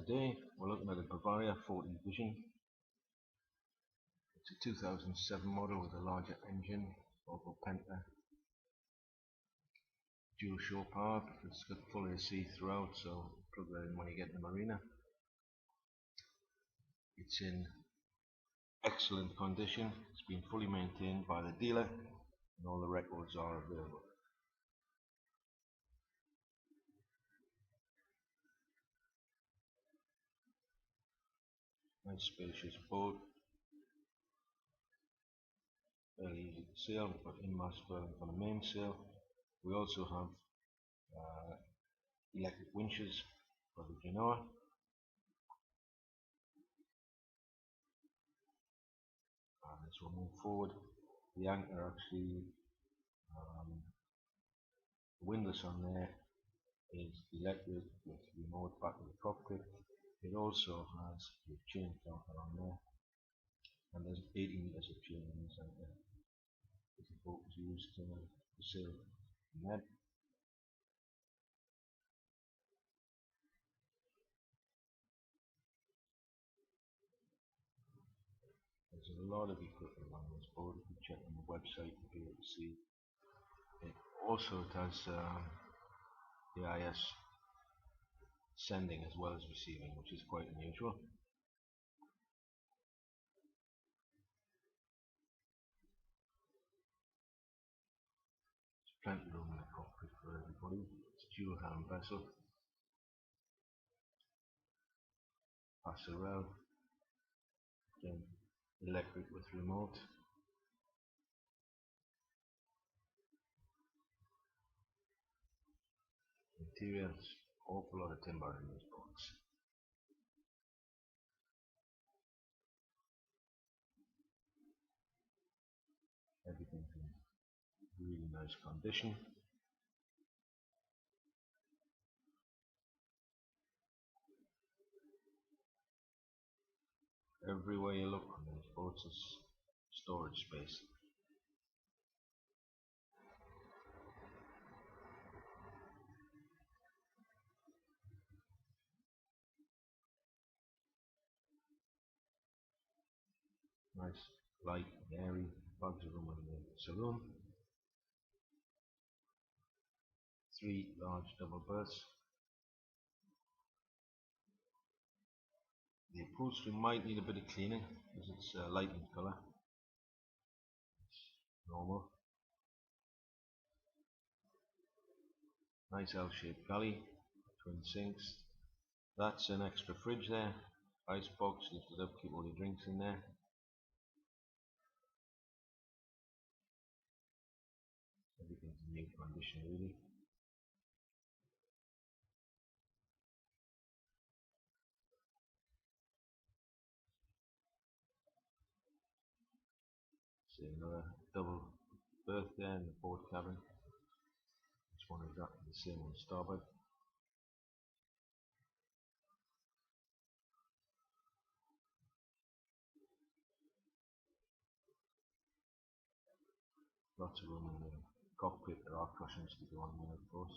Today we're looking at a Bavaria 40 Vision. It's a 2007 model with a larger engine, Volvo Penta, dual shore power. It's got full AC throughout, so plug that in when you get in the marina. It's in excellent condition. It's been fully maintained by the dealer and all the records are available. Nice spacious boat, fairly easy to sail. We've got in-mast furling for the mainsail. We also have electric winches for the genoa. And as we move forward, the anchor actually, the windlass on there is electric with remote back in the cockpit. It also has a chain counter on there, and there's 80 meters of chain in this anchor. The boat was used to sail net. There's a lot of equipment on this boat. If you check on the website, you'll be able to see it. Also, it has the IS sending as well as receiving, which is quite unusual. There's plenty of room in the cockpit for everybody. It's a dual helm vessel. Passerelle, again electric with remote. Interior, awful lot of timber in this box. Everything's in really nice condition. Everywhere you look on these boats is storage space. Nice, light and airy, lots of room in the saloon. 3 large double berths. The upholstery might need a bit of cleaning because it's light in colour. It's normal. Nice L-shaped galley, twin sinks. That's an extra fridge there. Ice box, lift it up, keep all your drinks in there. Everything's in new condition really. See another double berth there in the port cabin. This one exactly the same on starboard. Lots of room in the cockpit. There are cushions to go on there, of course.